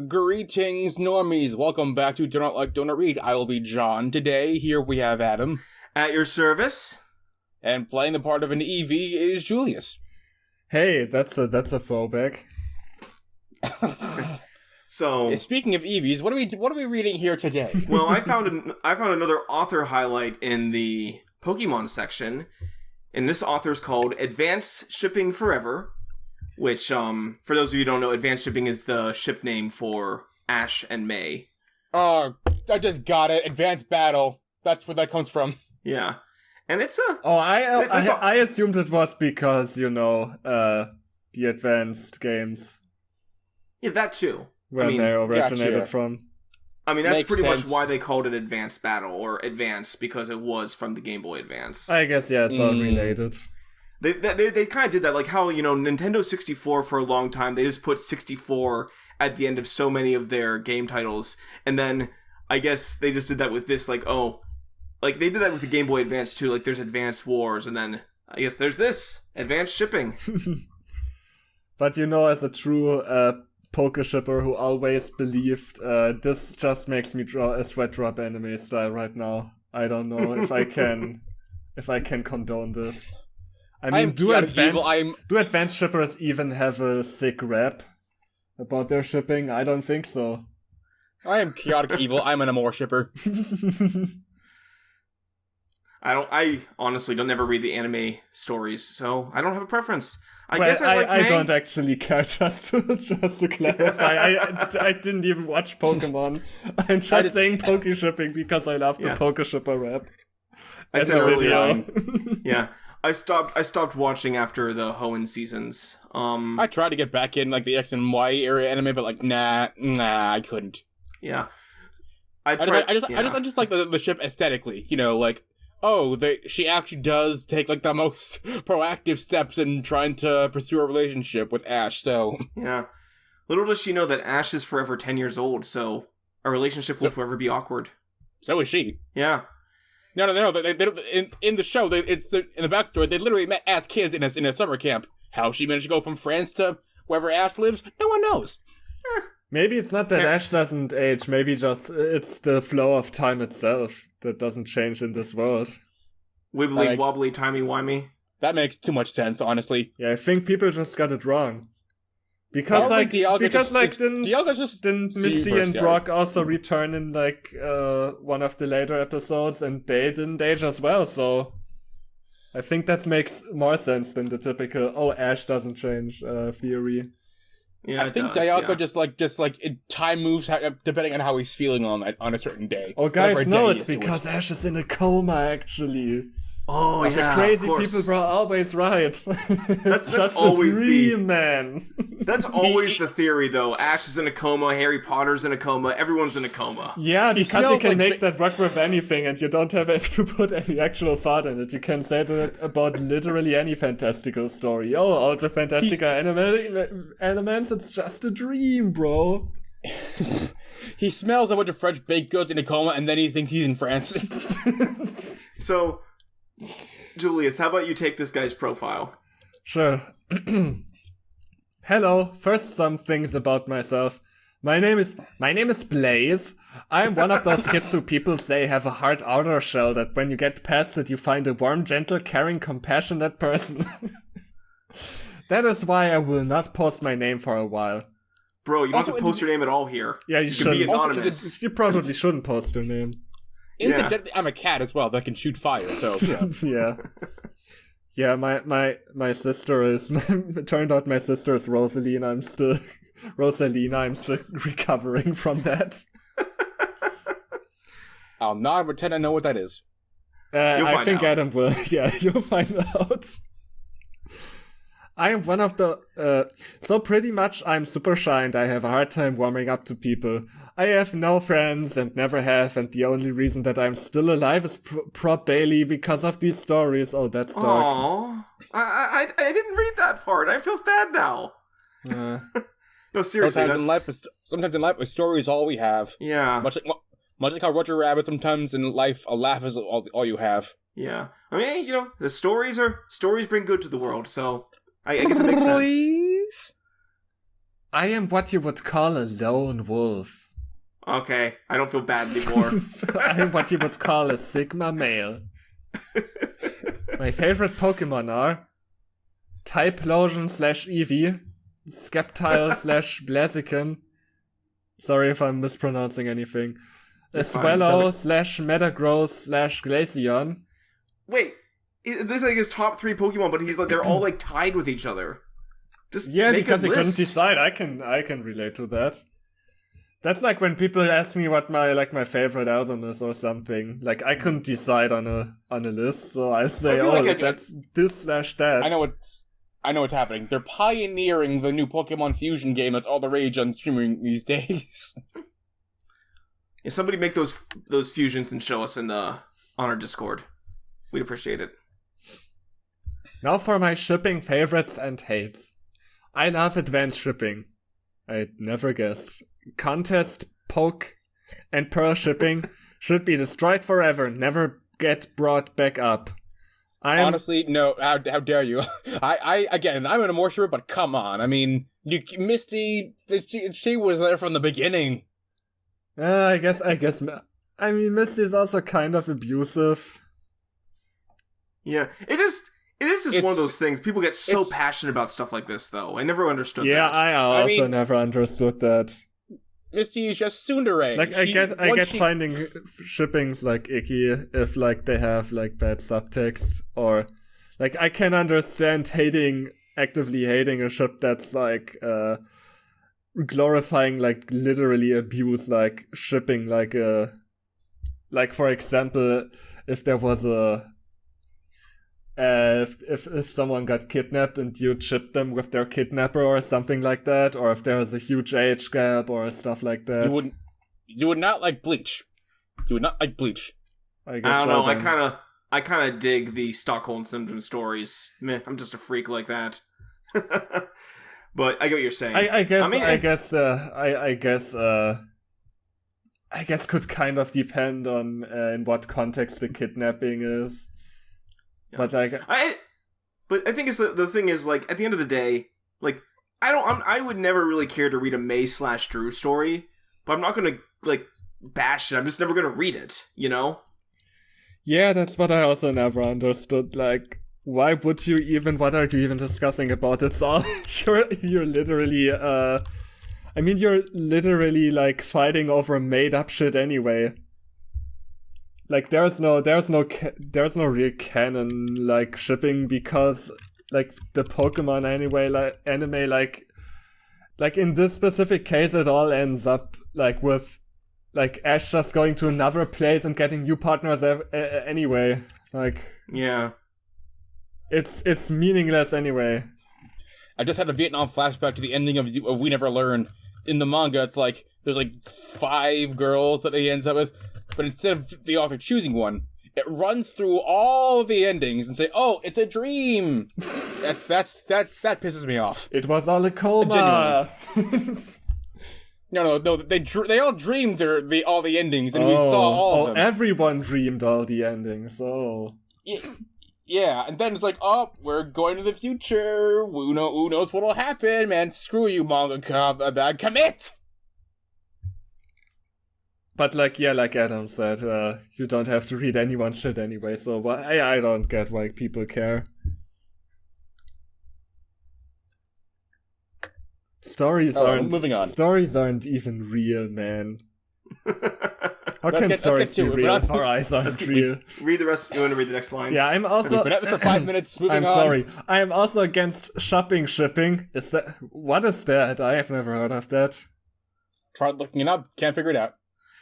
Greetings, normies. Welcome back to Do Not Like, Do Not Read. I will be John. Today, here we have Adam. At your service. And playing the part of an EV is Julius. Hey, that's a throwback. So, speaking of EVs, what are we reading here today? Well, I found another author highlight in the Pokémon section, and this author is called Advanced Shipping Forever, which, for those of you who don't know, Advanced Shipping is the ship name for Ash and May. Oh, I just got it. Advanced Battle. That's where that comes from. Yeah. And it's a... Oh, I assumed it was because, the advanced games. Yeah, that too. Where they originated from. I mean, that's Makes pretty sense. much why they called it Advanced Battle, or Advanced, because it was from the Game Boy Advance. I guess, yeah, it's all related. They kind of did that, like how, Nintendo 64 for a long time, they just put 64 at the end of so many of their game titles, and then I guess they just did that with this, like they did that with the Game Boy Advance too, like there's Advance Wars, and then I guess there's this, Advanced Shipping. But as a true poker shipper who always believed, this just makes me draw a sweat drop anime style right now. I don't know if I can condone this. I mean, do advanced shippers even have a sick rap about their shipping? I don't think so. I am chaotic evil. I'm an Amor shipper. I honestly don't ever read the anime stories, so I don't have a preference. I don't actually care, just to clarify. I didn't even watch Pokemon. I'm just saying poke shipping because I love the poke shipper rap. I said earlier. Yeah. I stopped watching after the Hoenn seasons. I tried to get back in like the X and Y area anime, but nah, I couldn't. Yeah. I just like the ship aesthetically, she actually does take like the most proactive steps in trying to pursue a relationship with Ash, so... Yeah. Little does she know that Ash is forever 10 years old, so a relationship will forever be awkward. So is she. Yeah. No. They in the show, it's in the backstory, they literally met as kids in a summer camp. How she managed to go from France to wherever Ash lives, no one knows. Maybe it's not that Ash doesn't age, maybe just it's the flow of time itself that doesn't change in this world. Wibbly wobbly, timey wimey. That makes too much sense, honestly. Yeah, I think people just got it wrong. Because didn't Misty and Brock also return in one of the later episodes, and they didn't age as well, so I think that makes more sense than the typical Ash doesn't change theory. Yeah, I think Dialga just time moves depending on how he's feeling on a certain day. Oh, guys, no, it's because Ash is in a coma, actually. Oh, yeah, the crazy people were always right. That's just always a dream, man. That's always the theory, though. Ash is in a coma, Harry Potter's in a coma, everyone's in a coma. Yeah, because you can make that work with anything, and you don't have to put any actual thought in it. You can say that about literally any fantastical story. Oh, all the fantastical elements, it's just a dream, bro. He smells a bunch of French baked goods in a coma, and then he thinks he's in France. So... Julius, how about you take this guy's profile? Sure. Hello. First, some things about myself. My name is Blaze. I'm one of those kids who people say have a hard outer shell that when you get past it, you find a warm, gentle, caring, compassionate person. That is why I will not post my name for a while. Bro, you don't have to post your name at all here. Yeah, you should be anonymous. You probably shouldn't post your name. Incidentally, I'm a cat as well that can shoot fire, so... Yeah. Yeah, my sister is... turned out my sister is Rosaline. I'm still recovering from that. I'll not pretend I know what that is. I think Adam will. Yeah, you'll find out. I am one of the... so pretty much I'm super shy and I have a hard time warming up to people. I have no friends and never have, and the only reason that I'm still alive is probably because of these stories. Oh, that's dark. Aww. I didn't read that part. I feel bad now. No, seriously. Sometimes in life, a story is all we have. Yeah. Much like how Roger Rabbit, sometimes in life, a laugh is all you have. Yeah. I mean, the stories bring good to the world, so... I guess it makes sense. I am what you would call a lone wolf. Okay, I don't feel bad anymore. I am what you would call a Sigma male. My favorite Pokemon are Typhlosion/Eevee, Sceptile/Blaziken. Sorry if I'm mispronouncing anything. Swellow/Metagross/Glaceon. Wait, this is like his top 3 Pokemon, but he's like they're all like tied with each other. Just because he couldn't decide. I can relate to that. That's like when people ask me what my favorite album is or something. Like I couldn't decide on a list, so I say, that's this/that. I know what's happening. They're pioneering the new Pokemon Fusion game that's all the rage on streaming these days. Yeah, somebody make those fusions and show us on our Discord. We'd appreciate it. Now for my shipping favorites and hates. I love advanced shipping. I'd never guessed. Contest, poke, and pearl shipping should be destroyed forever, never get brought back up. Honestly, no, how dare you? I'm an more sure, but come on. I mean, Misty, she was there from the beginning. I guess. I mean, Misty is also kind of abusive. Yeah, it is just one of those things. People get so passionate about stuff like this, though. I never understood that. Yeah, I also never understood that. Misty is just tsundere. Like, I get finding shippings like icky if like they have like bad subtext, or like I can understand actively hating a ship that's like glorifying like literally abuse, like shipping like for example, if there was if someone got kidnapped and you ship them with their kidnapper or something like that, or if there was a huge age gap or stuff like that. You would not like Bleach. You would not like Bleach. I don't know. I kind of dig the Stockholm Syndrome stories. Meh, I'm just a freak like that. But I get what you're saying. I guess could kind of depend on in what context the kidnapping is. Yeah. But I think it's the thing is, like, at the end of the day, like, I would never really care to read a May/Drew story, but I'm not gonna like bash it. I'm just never gonna read it, you know? Yeah, that's what I also never understood. Like, why would you even? What are you even discussing about? It's all you're literally. You're literally like fighting over made up shit anyway. Like there's no real canon like shipping, because like the Pokemon anime like in this specific case it all ends up like with like Ash just going to another place and getting new partners anyway. Like yeah, it's meaningless anyway. I just had a Vietnam flashback to the ending of We Never Learn. In the manga, it's like there's like 5 girls that he ends up with. But instead of the author choosing one, it runs through all the endings and say, "Oh, it's a dream." That pisses me off. It was all a coma. No. They all dreamed all the endings, and we saw all of them. Everyone dreamed all the endings. Oh. Yeah, and then it's like, oh, we're going to the future. Who knows what'll happen, man? Screw you, mangaka. Bad commit. But like Adam said, you don't have to read anyone's shit anyway, so I don't get why people care. Stories aren't even real, man. How can stories be real if our eyes aren't real? Read the rest. You want to read the next lines? Yeah, I'm also... Been at this for 5 minutes, moving on. I'm sorry. I am also against shipping. What is that? I have never heard of that. Tried looking it up, can't figure it out.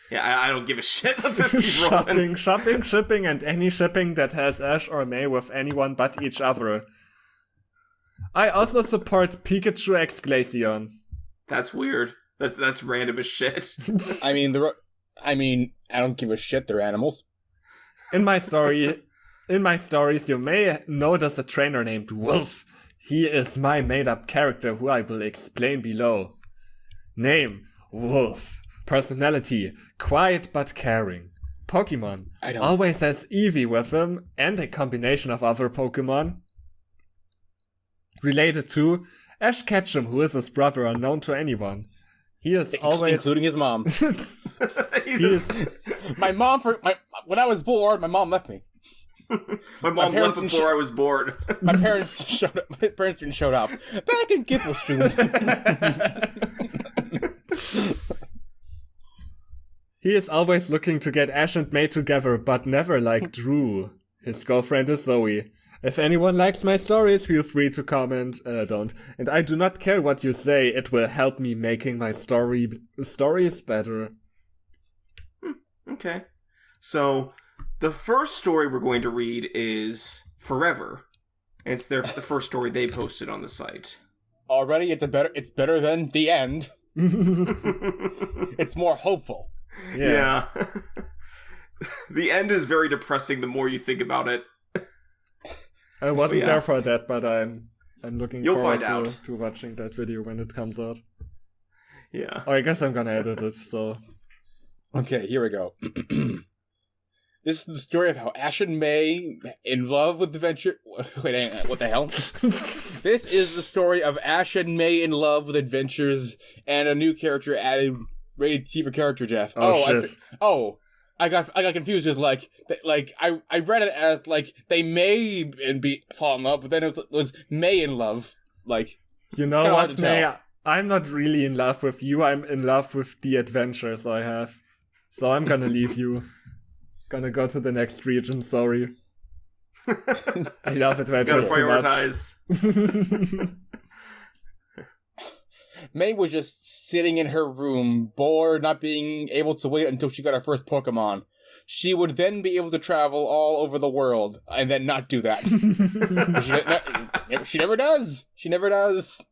Yeah, I don't give a shit. Let's just keep rolling. Shipping, and any shipping that has Ash or May with anyone but each other. I also support Pikachu x Glaceon. That's weird. That's random as shit. I don't give a shit. They're animals. In my stories, you may notice a trainer named Wolf. He is my made-up character who I will explain below. Name: Wolf. Personality: quiet but caring. Pokemon: always has Eevee with him and a combination of other Pokemon. Related to Ash Ketchum, who is his brother, unknown to anyone. He is always... Including his mom. He is... When I was bored, my mom left me. My mom left before I was bored. My parents showed up. My parents didn't show up. Back in Gipfelstrom. He is always looking to get Ash and May together, but never like Drew. His girlfriend is Zoe. If anyone likes my stories, feel free to comment. Don't. And I do not care what you say. It will help me making my stories better. Okay. So, the first story we're going to read is Forever. And it's the first story they posted on the site. Already, it's better than the end. It's more hopeful. Yeah. The end is very depressing the more you think about it. I wasn't there for that, but I'm looking You'll forward find to watching that video when it comes out. Yeah. Oh, I guess I'm gonna edit it, so... Okay, here we go. This is the story of how Ash and May, in love with adventure... Wait, what the hell? This is the story of Ash and May in love with adventures and a new character added, rated T for character death. Oh, shit. I got confused because I read it as they may fall in love, but then it was May in love. You know what, May? I'm not really in love with you. I'm in love with the adventures I have. So I'm gonna leave you. Gonna go to the next region. Sorry. I love adventures too much. May was just sitting in her room, bored, not being able to wait until she got her first Pokémon. She would then be able to travel all over the world, and then not do that. She never does. She never does.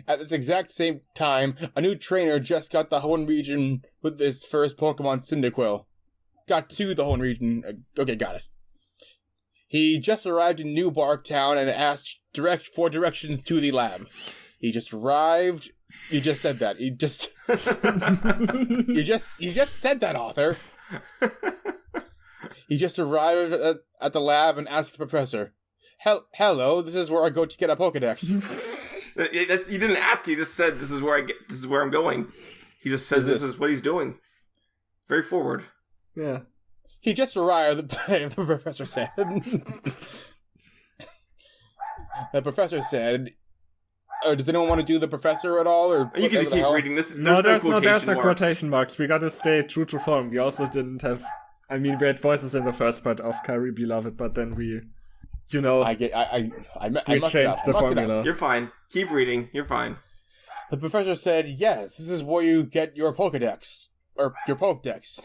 At this exact same time, a new trainer just got the Hoenn region with his first Pokemon, Cyndaquil. Got to the Hoenn region. Okay, got it. He just arrived in New Bark Town and asked for directions to the lab. He just arrived. You just said that. You just said that, author. He just arrived at the lab and asked the professor, "Hello, this is where I go to get a Pokédex." You didn't ask. He just said, "This is where I'm going." He just says this is what he's doing. Very forward. Yeah. He just arrived. The professor said. The professor said. Does anyone want to do the professor at all? Or you can keep reading this. There's no quotation marks. We gotta stay true to form. We also didn't have... I mean, we had voices in the first part of Kyrie Beloved, but then we... You know... I changed the formula. You're fine. Keep reading. You're fine. The professor said, yes, this is where you get your Pokédex. Or your Pokédex.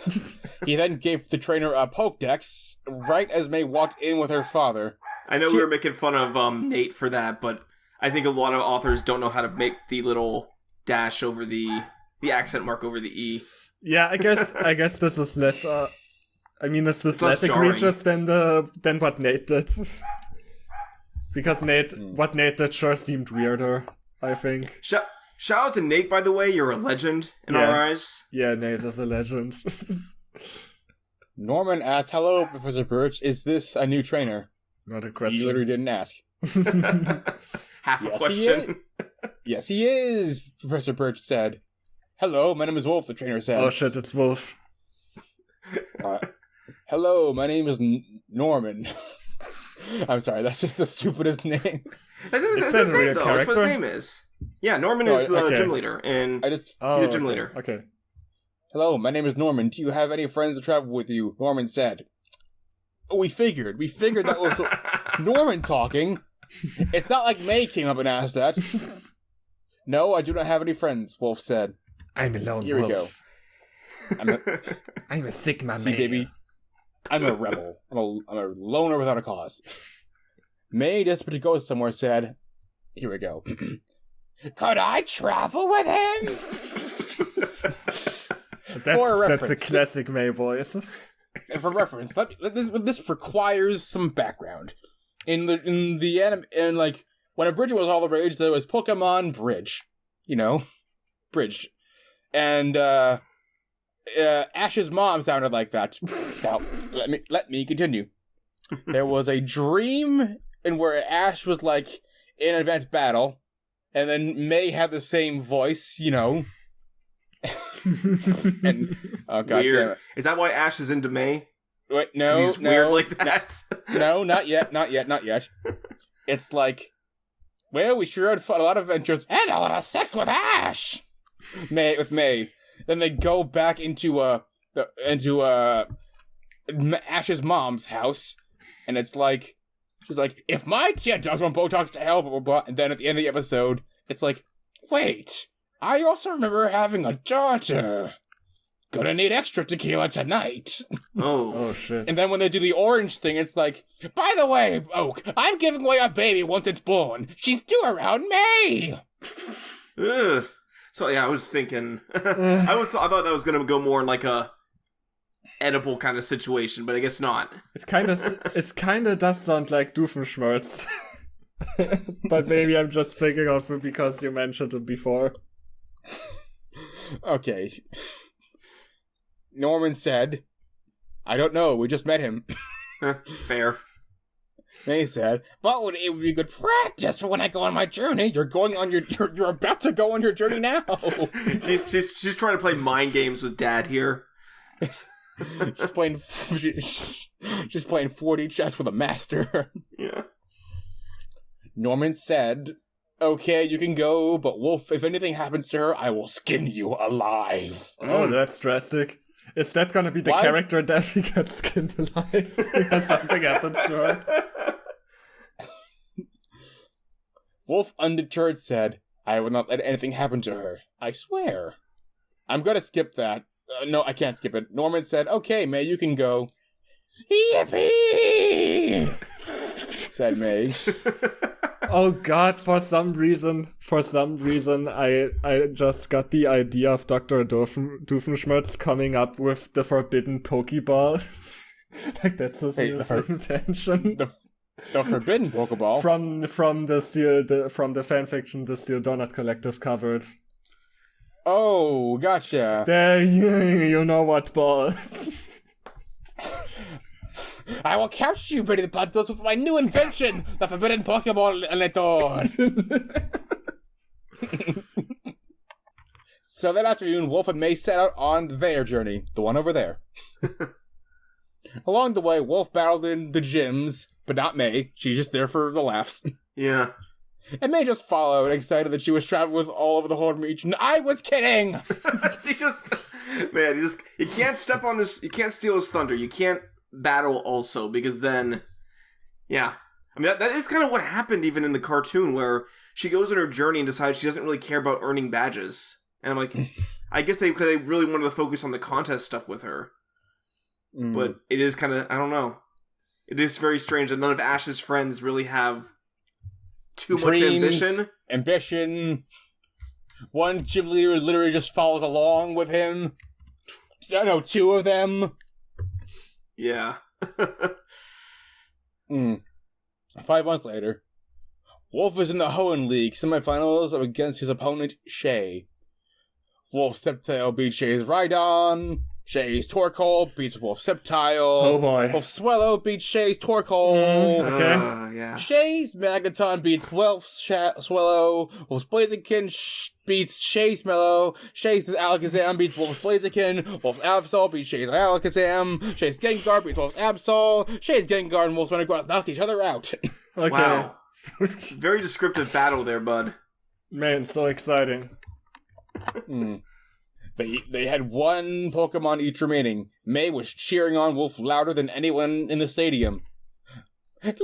He then gave the trainer a Pokédex right as May walked in with her father. I know we were making fun of Nate for that, but... I think a lot of authors don't know how to make the little dash over the accent mark over the E. Yeah, I guess this is less. This is less egregious than what Nate did. Because what Nate did sure seemed weirder. I think. Shout out to Nate, by the way. You're a legend in our eyes. Yeah, Nate is a legend. Norman asked, "Hello, Professor Birch. Is this a new trainer?" Not a question. He literally didn't ask. Half a question. Yes, he is, Professor Birch said. "Hello, my name is Wolf," the trainer said. Oh shit, it's Wolf. "Hello, my name is Norman." I'm sorry, that's just the stupidest name. That's his name, though. That's what his name is. Yeah, Norman is the gym leader, and he's a gym leader. Okay. "Hello, my name is Norman. Do you have any friends to travel with you?" Norman said. We figured that was Norman talking. It's not like May came up and asked that. "No, I do not have any friends," Wolf said. "I'm a lone Here wolf. We go. I'm a Sigma See, man. baby, I'm a rebel. I'm a loner without a cause. May, desperate to go somewhere, said, "Here we go. Could I travel with him?" That's a classic May voice. For reference, this requires some background. In the anime, and when a bridge was all the rage, there was Pokemon Bridge, Bridge, and Ash's mom sounded like that. Now, let me continue. There was a dream in where Ash was in advanced battle, And then May had the same voice, you know. And oh god Weird. damn it. Is that why Ash is into May? Wait, 'Cause no, he's no, weird like that. no, not yet. It's like, well, we sure had a lot of adventures and a lot of sex with Ash. May. Then they go back into Ash's mom's house, and it's like, she's like, if my tia does want Botox to hell, blah blah blah. And then at the end of the episode, it's like, wait, I also remember having a daughter. Gonna need extra tequila tonight. Oh shit. And then when they do the orange thing, it's like, by the way, Oak, I'm giving away a baby once it's born. She's due around May. Ugh. So yeah, I was thinking, I thought that was gonna go more in like a edible kind of situation, but I guess not. It kind of does sound like Doofenshmirtz. But maybe I'm just thinking of it because you mentioned it before. Okay. Norman said, I don't know, we just met him. Fair. May said, but it would be good practice for when I go on my journey. You're about to go on your journey now. she's trying to play mind games with Dad here. She's playing 4D chess with a master. Yeah. Norman said, okay, you can go, but Wolf, if anything happens to her, I will skin you alive. Oh, that's drastic. Is that gonna be the character that he gets skinned alive because something happens to her? Wolf, undeterred, said, I will not let anything happen to her. I swear. I'm gonna skip that. No, I can't skip it. Norman said, okay, May, you can go. Yippee! Said May. Oh god, for some reason, I just got the idea of Dr. Doofenshmirtz coming up with the forbidden Pokeball. Like, that's his invention. The forbidden Pokeball? From the fanfiction the Steel Donut Collective covered. Oh, gotcha. There, you know what ball. I will capture you, Betty the Pantos, with my new invention, the forbidden Pokeball and it all. So that afternoon, Wolf and May set out on their journey, the one over there. Along the way, Wolf battled in the gyms, but not May. She's just there for the laughs. Yeah. And May just followed, excited that she was traveling with all over the whole region. I was kidding! She just... Man, you can't step on his... You can't steal his thunder. You can't battle also, because then... Yeah. I mean, that is kind of what happened even in the cartoon, where she goes on her journey and decides she doesn't really care about earning badges. And I'm like, I guess they really wanted to focus on the contest stuff with her. But it is kind of... I don't know. It is very strange that none of Ash's friends really have too much ambition. One gym leader literally just follows along with him. I know, two of them. Yeah. 5 months later, Wolf is in the Hoenn League semifinals against his opponent, Shay. Wolf Sceptile beats Shay's Rhydon. Shay's Torkoal beats Wolf Sceptile. Oh boy. Wolf Swellow beats Shay's Torkoal. Okay. Yeah. Shay's Magneton beats Wolf's Swellow. Wolf's Blaziken beats Shay's Mellow. Shay's Alakazam beats Wolf's Blaziken. Wolf's Absol beats Shay's Alakazam. Shay's Gengar beats Wolf's Absol. Shay's Gengar and Wolf's Renegade knocked each other out. Okay. Wow. Very descriptive battle there, bud. Man, so exciting. They had one Pokemon each remaining. May was cheering on Wolf louder than anyone in the stadium. That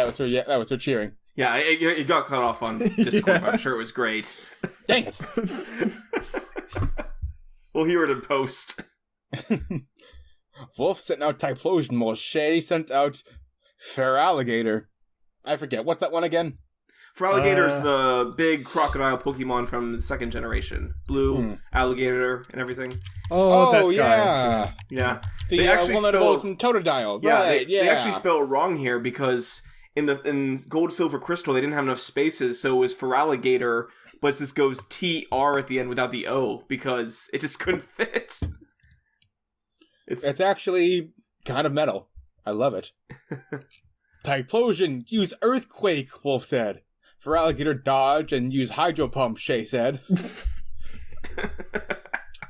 was her cheering. Yeah, it got cut off on Discord, but I'm sure it was great. Dang it. We'll hear it in post. Wolf sent out Typhlosion while Shay sent out Feraligatr. I forget, what's that one again? Feraligator's the big crocodile Pokemon from the second generation. Blue, alligator, and everything. Oh, that yeah. guy. Yeah. They actually one that goes from Totodile. Yeah, right, they actually spell it wrong here because in Gold, Silver, Crystal, they didn't have enough spaces, so it was Feraligator, but this goes TR at the end without the O because it just couldn't fit. It's actually kind of metal. I love it. Typhlosion, use Earthquake, Wolf said. Feraligatr, dodge and use Hydro Pump, Shay said.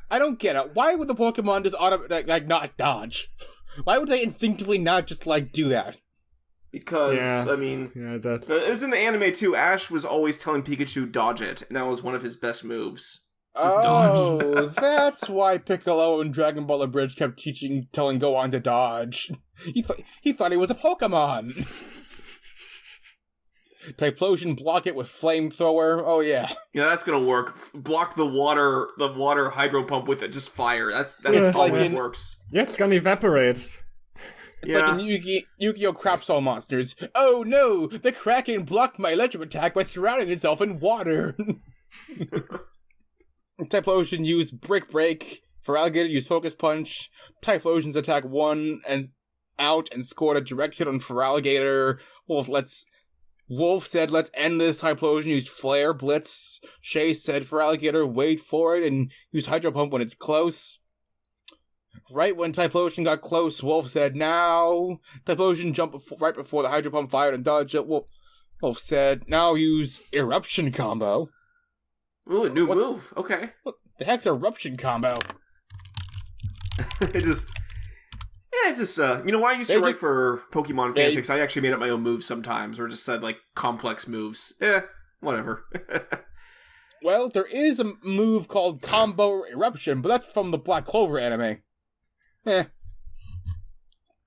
I don't get it. Why would the Pokemon just not dodge? Why would they instinctively not just, do that? Because, that's... It was in the anime, too. Ash was always telling Pikachu, dodge it, and that was one of his best moves. Just dodge. That's why Piccolo and Dragon Ball Bridge kept telling Gohan to dodge. He thought he was a Pokemon. Typhlosion, block it with Flamethrower. Oh, yeah. Yeah, that's gonna work. Block the water hydro pump with it. Just fire. That's always works. Yeah, it's gonna evaporate. It's like in Yu-Gi-Oh! Crapsol Monsters. Oh no! The Kraken blocked my electric attack by surrounding itself in water! Typhlosion used Brick Break. Feraligatr used Focus Punch. Typhlosion's attack 1 and out and scored a direct hit on Feraligatr. Wolf said, let's end this. Typhlosion used Flare Blitz. Shay said, Feraligatr, wait for it and use Hydro Pump when it's close. Right when Typhlosion got close, Wolf said, now. Typhlosion jumped right before the Hydro Pump fired and dodged it. Wolf said, now use Eruption Combo. Ooh, a new move. Okay. What the heck's Eruption Combo? It's just, when I used to write for Pokemon fanfics, I actually made up my own moves sometimes, or just said, complex moves. Whatever. Well, there is a move called Combo Eruption, but that's from the Black Clover anime.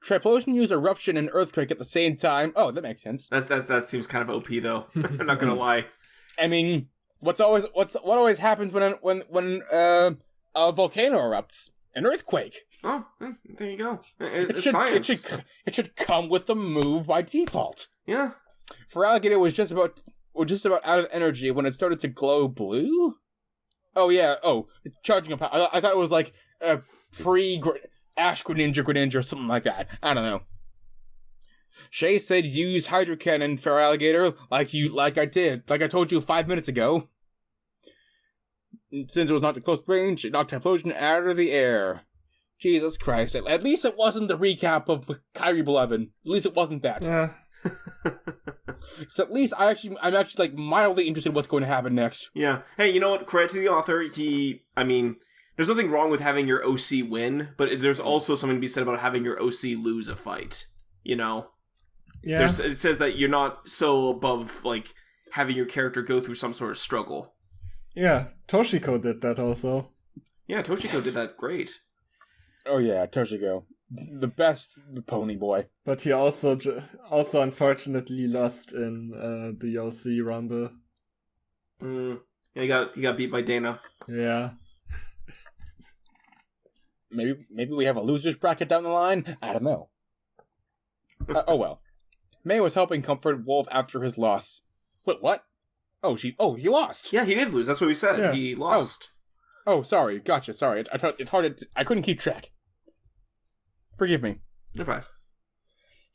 Typhlosion used Eruption and Earthquake at the same time. Oh, that makes sense. That seems kind of OP, though. I'm not gonna lie. I mean, what always happens when a volcano erupts? An earthquake. Oh, there you go. It's science. It should come with the move by default. Yeah. Feraligatr was just about out of energy when it started to glow blue. Oh yeah. Oh, charging up. I thought it was like a Ash Greninja or something like that. I don't know. Shay said use Hydro Cannon, Feraligatr, like I told you 5 minutes ago. Since it was not the close range, it knocked Typhlosion out of the air. Jesus Christ. At least it wasn't the recap of Kyrie Beloved. At least it wasn't that. Yeah. So at least I'm actually mildly interested in what's going to happen next. Yeah. Hey, you know what? Credit to the author. There's nothing wrong with having your OC win, but there's also something to be said about having your OC lose a fight. You know? Yeah. It says that you're not so above, having your character go through some sort of struggle. Yeah, Toshiko did that also. Yeah, Toshiko did that great. Oh yeah, Toshiko. The best pony boy. But he also unfortunately lost in the OC Rumble. Yeah, he got beat by Dana. Yeah. Maybe we have a loser's bracket down the line? I don't know. Oh well. May was helping comfort Wolf after his loss. Wait, what? He lost. Yeah, he did lose. That's what we said. Yeah. He lost. Oh, sorry. Gotcha. Sorry. It's hard I couldn't keep track. Forgive me. You're fine.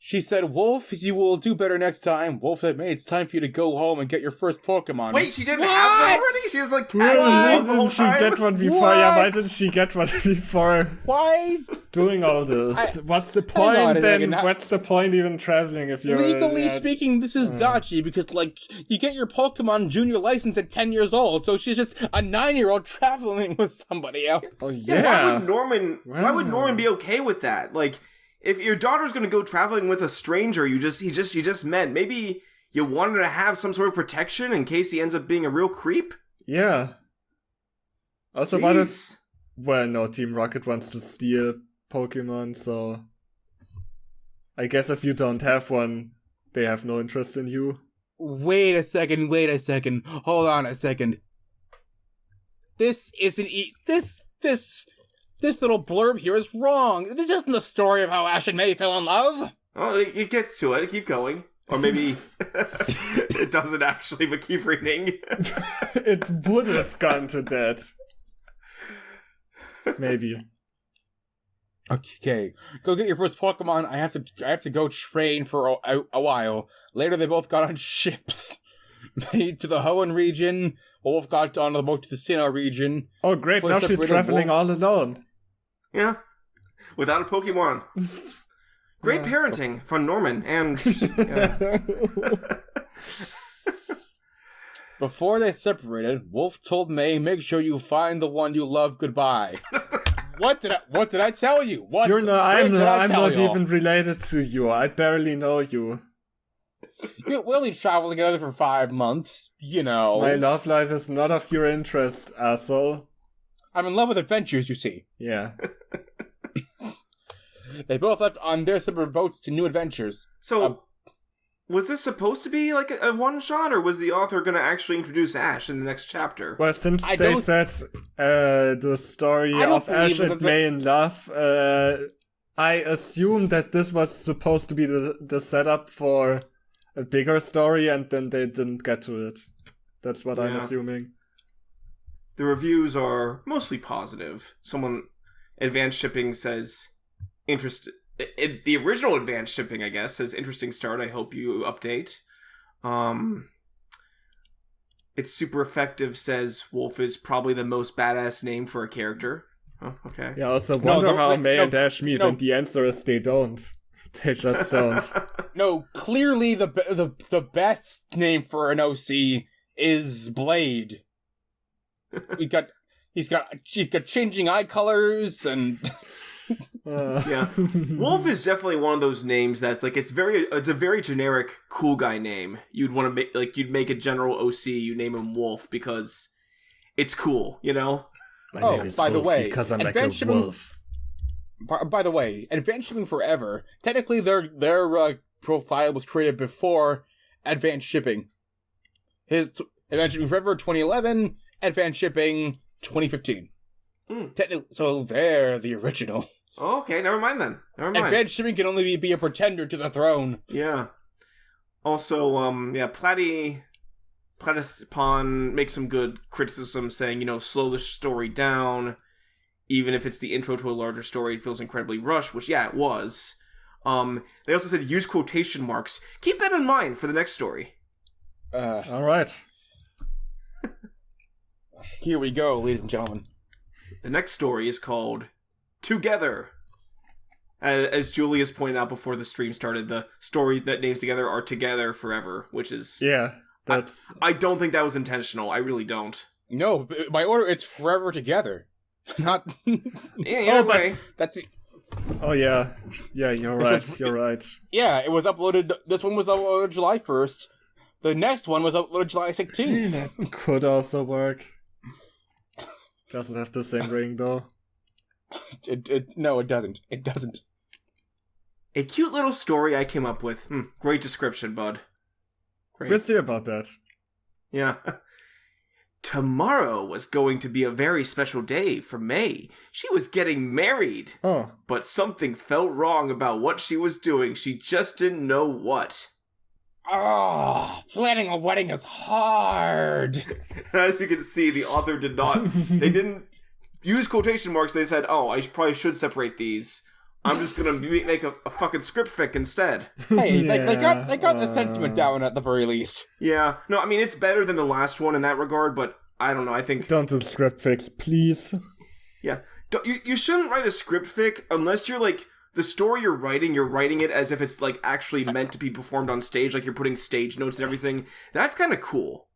She said, Wolf, you will do better next time. Wolf said, May, it's time for you to go home and get your first Pokemon. Wait, she didn't have that already? She was tagging the whole time? Why didn't she get one before? What? Yeah, why didn't she get one before? Why? Doing all this. What's the point then? What's the point even traveling if you're... Legally speaking, this is dodgy because, you get your Pokemon junior license at 10 years old, so she's just a 9-year-old traveling with somebody else. Oh, yeah. Why would Norman be okay with that? If your daughter's going to go traveling with a stranger you just met, maybe you wanted to have some sort of protection in case he ends up being a real creep? Yeah. Also, what if... Well, no, Team Rocket wants to steal Pokemon, so... I guess if you don't have one, they have no interest in you. Wait a second. Hold on a second. This isn't... This little blurb here is wrong. This isn't the story of how Ash and May fell in love. Oh, it gets to it. Keep going. Or maybe it doesn't actually, but keep reading. It would have gone to that. Maybe. Okay, go get your first Pokemon. I have to go train for a while. Later, they both got on ships. Made to the Hoenn region. Wolf got on the boat to the Sinnoh region. Oh, great. Now she's traveling all alone. Yeah. Without a Pokemon. Great parenting from Norman and... Yeah. Before they separated, Wolf told May, "Make sure you find the one you love goodbye." What did I tell you? I'm not even related to you. I barely know you. We only traveled together for 5 months, you know. My love life is not of your interest, asshole. I'm in love with adventures, you see. Yeah. They both left on their separate boats to new adventures. So, was this supposed to be like a one-shot, or was the author going to actually introduce Ash in the next chapter? Well, since they said the story of Ash and May in love, I assume that this was supposed to be the setup for a bigger story, and then they didn't get to it. That's what I'm assuming. The reviews are mostly positive. Advanced Shipping says, the original Advanced Shipping, I guess, says, interesting start. I hope you update. It's Super Effective says, Wolf is probably the most badass name for a character. Oh, okay. Yeah, I also wonder how May and Ash meet, and the answer is they don't. They just don't. No, clearly the best name for an OC is Blade. He's got changing eye colors and yeah. Wolf is definitely one of those names that's like it's a very generic cool guy name. You'd want to you'd make a general OC, you name him Wolf because it's cool, you know? My name is Wolf because I'm like a wolf. By the way, Advanced Shipping Forever, technically their profile was created before Advanced Shipping. His Advanced Shipping Forever 2011, Advanced Shipping 2015. Technically, so they're the original. Oh, okay, never mind then. Advanced Shipping can only be a pretender to the throne. Yeah. Also, Platypon makes some good criticism saying, slow the story down. Even if it's the intro to a larger story, it feels incredibly rushed, which, yeah, it was. They also said use quotation marks. Keep that in mind for the next story. All right. Here we go, ladies and gentlemen. The next story is called Together. As Julius pointed out before the stream started, the story that names together are Together Forever, which is... Yeah, that's... I don't think that was intentional. I really don't. No, by order, it's Forever Together. Not... Okay. That's the... Oh, yeah. Yeah, you're right. Yeah, it was uploaded... This one was uploaded July 1st. The next one was uploaded July 16th. That could also work. Doesn't have the same ring, though. No, it doesn't. It doesn't. A cute little story I came up with. Great description, bud. Great. Let's hear about that. Yeah. Tomorrow was going to be a very special day for May. She was getting married. Oh. But something felt wrong about what she was doing. She just didn't know what. Oh, planning a wedding is hard. As you can see, the author they didn't use quotation marks. They said, I probably should separate these. I'm just going to make a fucking script fic instead. Hey, they got the sentiment down at the very least. Yeah. No, I mean, it's better than the last one in that regard, but I don't know, I think... Don't do script fics, please. Yeah. You shouldn't write a script fic unless you're like... The story you're writing it as if it's like actually meant to be performed on stage, like you're putting stage notes and everything. That's kind of cool.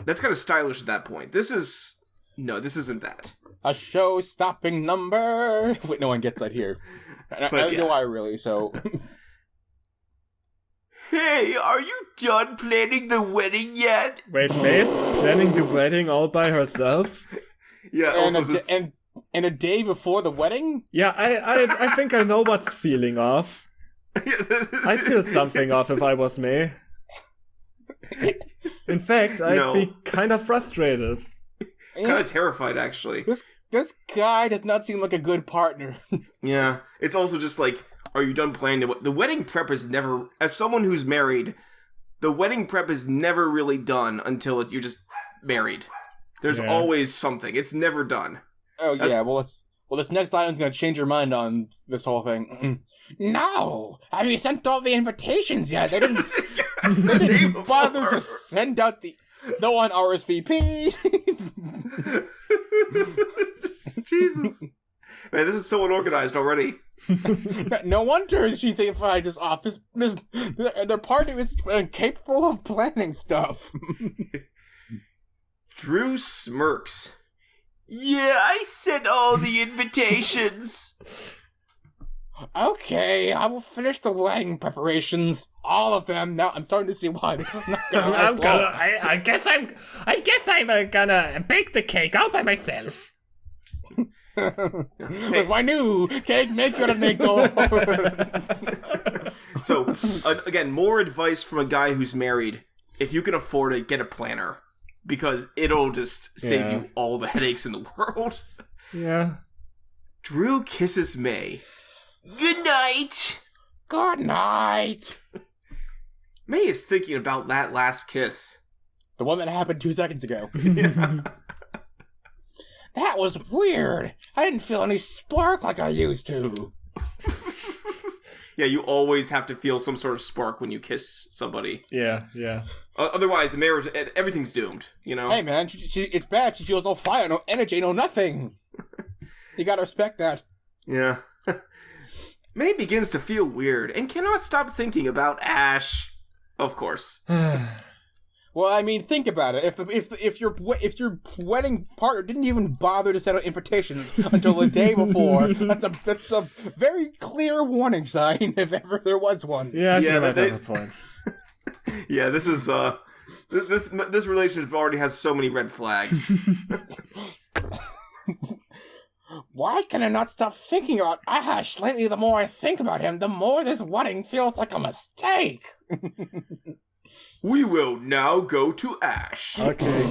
That's kind of stylish at that point. This isn't that. A show-stopping number. Wait, no one gets that here. I don't know why, really, so... Hey, are you done planning the wedding yet? Wait, May's planning the wedding all by herself? Yeah, and a day before the wedding? Yeah, I think I know what's feeling off. I'd feel something off if I was May. In fact, I'd be kind of frustrated. Kind of terrified, actually. This guy does not seem like a good partner. Yeah, it's also just like, are you done planning the wedding prep is never, as someone who's married, the wedding prep is never really done until you're just married. There's always something. It's never done. Oh, yeah, well, this next item's gonna change your mind on this whole thing. No! Have you sent all the invitations yet? They didn't bother to send out the one RSVP! Jesus. Man, this is so unorganized already. No wonder she finds this off. Their partner is capable of planning stuff. Drew smirks. Yeah, I sent all the invitations. Okay, I will finish the wedding preparations, all of them. Now I'm starting to see why this is not gonna last long. I guess I'm gonna bake the cake all by myself. With my new cake maker and makeover. So, again, more advice from a guy who's married. If you can afford it, get a planner. Because it'll just save you all the headaches in the world. Yeah. Drew kisses May. Good night. Good night. May is thinking about that last kiss. The one that happened 2 seconds ago. Yeah. That was weird. I didn't feel any spark like I used to. Yeah, you always have to feel some sort of spark when you kiss somebody. Yeah. Otherwise, the marriage, everything's doomed, you know? Hey, man, it's bad. She feels no fire, no energy, no nothing. You gotta respect that. Yeah. May begins to feel weird and cannot stop thinking about Ash. Of course. Well, I mean, think about it. If your wedding partner didn't even bother to send out invitations until the day before, that's a very clear warning sign, if ever there was one. Yeah, that's a point. Yeah, this is this relationship already has so many red flags. Why can I not stop thinking about Ash? Lately, the more I think about him, the more this wedding feels like a mistake. We will now go to Ash. Okay.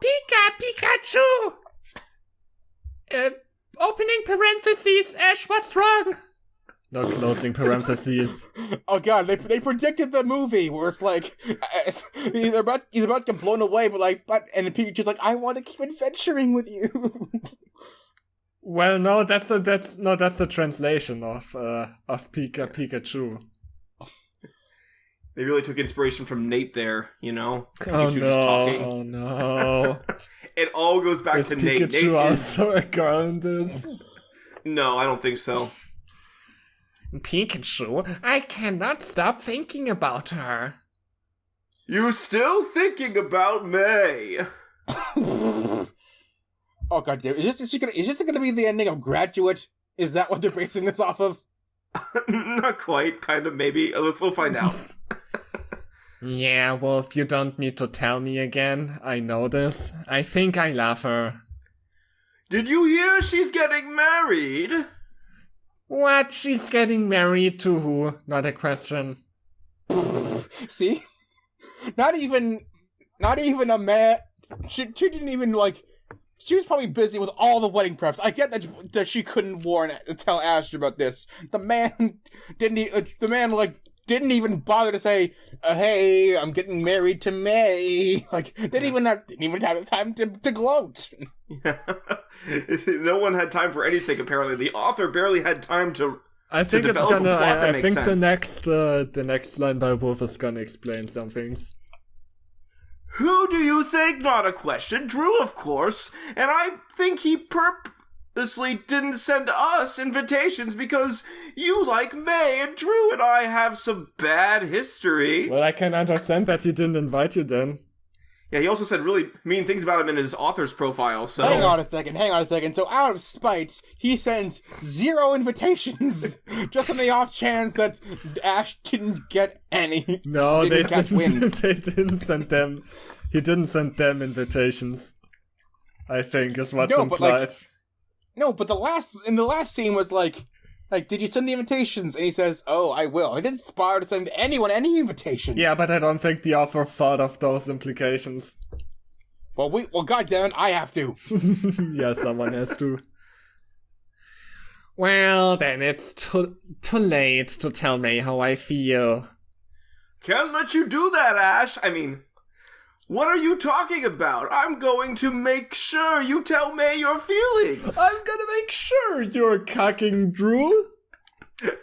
Pikachu! Opening parentheses, Ash, what's wrong? No closing parentheses. Oh god, they predicted the movie where it's like he's about to get blown away, and Pikachu's like, I want to keep adventuring with you. Well, no, that's a translation of Pikachu. They really took inspiration from Nate there, you know? Pikachu just talking. Oh no. It all goes back Is to Nate. Pikachu Nate also a girl in this? No, I don't think so. Pikachu, I cannot stop thinking about her. You still thinking about May? Oh god damn! Is this gonna be the ending of Graduate? Is that what they're basing this off of? Not quite, kind of, maybe. We'll find out. Yeah, well, if you don't need to tell me again, I know this. I think I love her. Did you hear she's getting married? What? She's getting married to who? Not a question. See? Not even a man. She didn't even, like... She was probably busy with all the wedding preps. I get that she couldn't tell Ash about this. The man didn't even bother to say, "Hey, I'm getting married to May." Like, didn't even have time to gloat. Yeah. No one had time for anything. Apparently, the author barely had time to. I think to it's develop gonna. a plot that I makes think sense. the next line by Wolf is gonna explain some things. Who do you think? Not a question. Drew, of course. And I think he purposely didn't send us invitations because you like May, and Drew and I have some bad history. Well, I can understand that he didn't invite you then. Yeah, he also said really mean things about him in his author's profile, so... Hang on a second. So out of spite, he sent 0 invitations, just on the off chance that Ash didn't get any. No, they didn't send them. He didn't send them invitations. I think is what's No, implied. but in the last scene was like, did you send the invitations? And he says, "Oh, I will." I didn't bother to send anyone any invitation. Yeah, but I don't think the author thought of those implications. Well, goddammit, I have to. Yeah, someone has to. Well, then it's too late to tell May how I feel. Can't let you do that, Ash. I mean, what are you talking about? I'm going to make sure you tell May your feelings. I'm gonna make sure you're cocking Drew.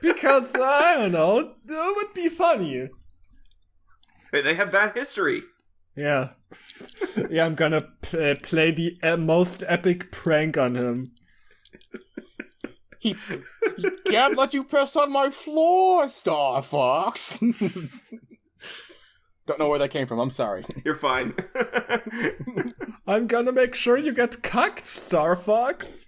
Because, I don't know, that would be funny. They have bad history. Yeah. Yeah, I'm gonna play the most epic prank on him. He can't let you piss on my floor, Star Fox. Don't know where that came from. I'm sorry. You're fine. I'm gonna make sure you get cucked, Star Fox.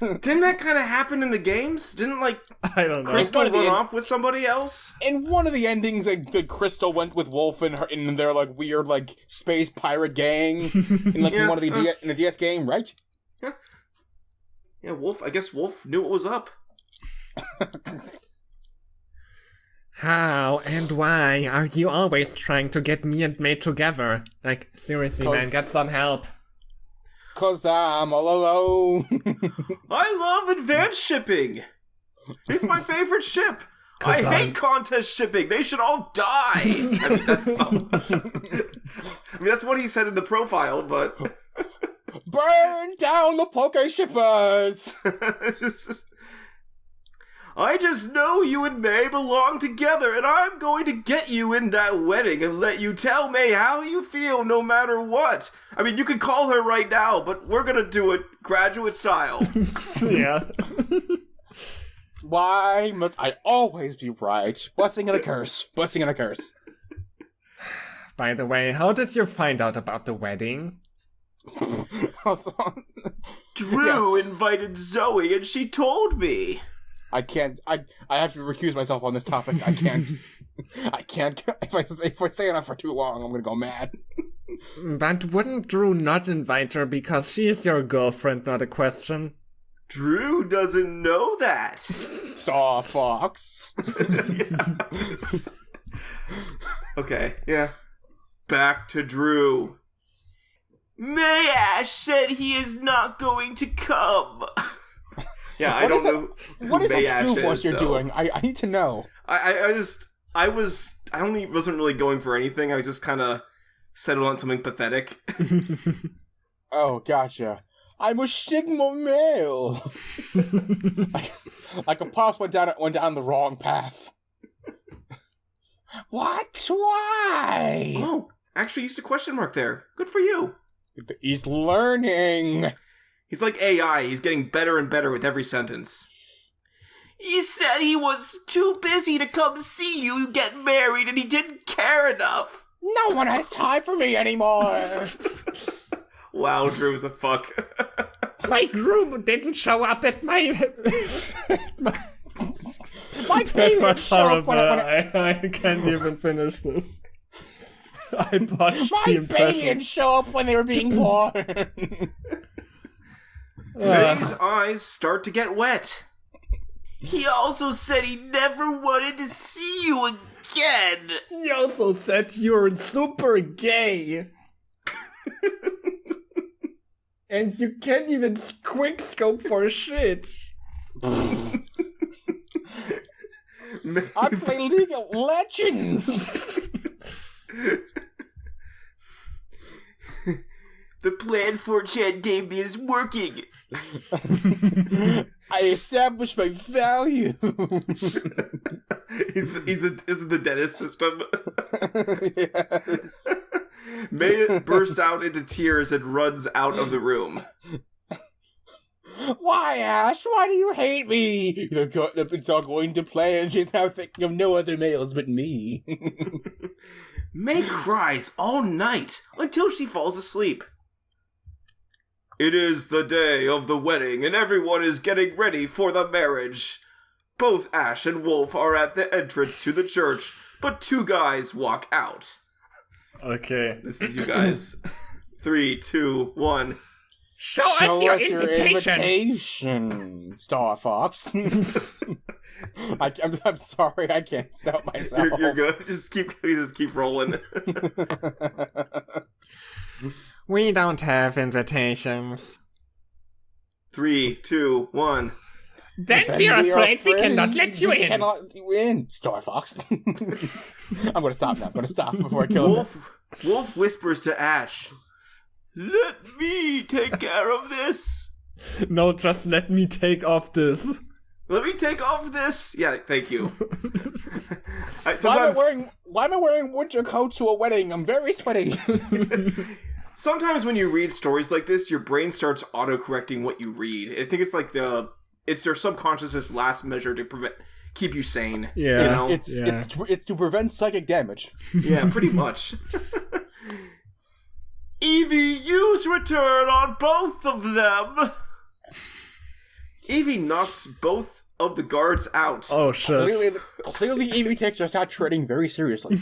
Didn't that kind of happen in the games? Didn't, like, I don't know. Crystal run off with somebody else? In one of the endings, the Crystal went with Wolf and her in their like weird like space pirate gang in like one of the in the DS game, right? Yeah, Wolf. I guess Wolf knew what was up. How and why are you always trying to get me and May together? Like, seriously, man, get some help. 'Cause I'm all alone. I love advanced shipping. It's my favorite ship. I hate contest shipping. They should all die. That's what he said in the profile, but... Burn down the Poké Shippers! I just know you and May belong together, and I'm going to get you in that wedding and let you tell May how you feel no matter what. I mean, you can call her right now, but we're gonna do it graduate style. Yeah. Why must I always be right? Blessing and a curse. Blessing and a curse. By the way, how did you find out about the wedding? Drew invited Zoe, and she told me. I can't. I have to recuse myself on this topic. I can't. I can't. If I stay on it for too long, I'm gonna go mad. But wouldn't Drew not invite her because she is your girlfriend, not a question? Drew doesn't know that. Star Fox. Okay, yeah. Back to Drew. Mayash said he is not going to come. Yeah, I don't know. What is that true voice you're doing? I need to know. I wasn't really going for anything. I just kind of settled on something pathetic. Oh, gotcha. I'm a Sigma male. Like a pops went down the wrong path. What? Why? Oh, actually used a question mark there. Good for you. He's learning. He's like AI. He's getting better and better with every sentence. He said he was too busy to come see you get married and he didn't care enough. No one has time for me anymore. Wow, Drew's a fuck. My groom didn't show up at my... My baby didn't show up when I can't even finish this. I botched My the baby impression. didn't show up when they were being born. May's eyes start to get wet. He also said he never wanted to see you again. He also said you're super gay. And you can't even quickscope for shit. I play League of Legends. The plan 4chan gave me is working. I established my value. Is the dentist system? Yes. May bursts out into tears and runs out of the room. Why, Ash? Why do you hate me? It's all going to plan. She's now thinking of no other males but me. May cries all night until she falls asleep. It is the day of the wedding and everyone is getting ready for the marriage. Both Ash and Wolf are at the entrance to the church, but two guys walk out. Okay. This is you guys. 3, 2, 1. Show us your invitation, Star Fox. I'm sorry, I can't stop myself. You're good. Just keep rolling. We don't have invitations. 3, 2, 1. Then we're afraid we cannot let you in. Cannot let you in, Star Fox. I'm gonna stop now. I'm gonna stop before I kill him. Wolf whispers to Ash, "Let me take care of this." No, just let me take off this. Let me take off this. Yeah, thank you. Why am I wearing winter coat to a wedding? I'm very sweaty. Sometimes when you read stories like this, your brain starts auto-correcting what you read. I think it's like it's your subconscious's last measure to keep you sane. Yeah. You know? It's to prevent psychic damage. Yeah, pretty much. EVU's return on both of them! Evie knocks both of the guards out. Oh, shit. Clearly Evie takes us not treading very seriously.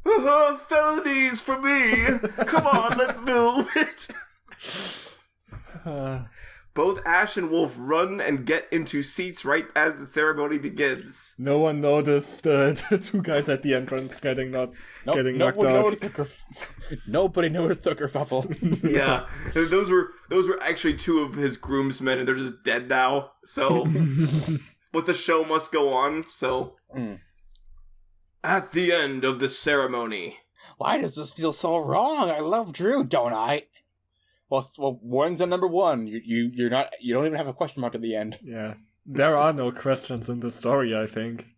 Felonies for me! Come on, let's move it! Both Ash and Wolf run and get into seats right as the ceremony begins. No one noticed the two guys at the entrance getting knocked out. Nobody noticed the kerfuffle. Yeah, those were actually two of his groomsmen, and they're just dead now. So, but the show must go on. So, at the end of the ceremony, why does this feel so wrong? I love Drew, don't I? Well, one's on number one. You don't even have a question mark at the end. Yeah, there are no questions in the story. I think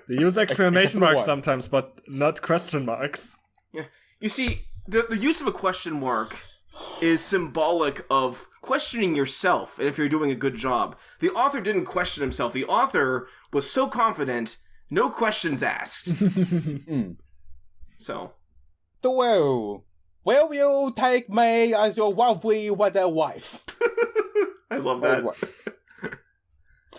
they use exclamation marks sometimes, but not question marks. Yeah, you see, the use of a question mark is symbolic of questioning yourself, and if you're doing a good job. The author didn't question himself. The author was so confident, no questions asked. So, whoa. Will you take me as your lovely wedded wife? I love that.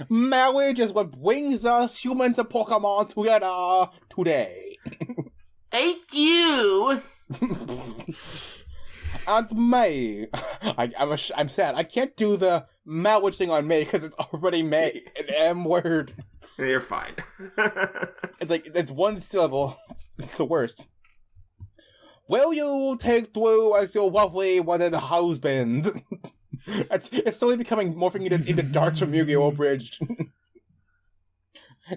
Marriage is what brings us humans and Pokémon together today. Ain't you? And May. I'm sad. I can't do the marriage thing on May because it's already May, an M word. You're fine. It's one syllable. It's the worst. Will you take Drew as your lovely wedded husband? It's slowly morphing into darts from Yu-Gi-Oh! Abridged.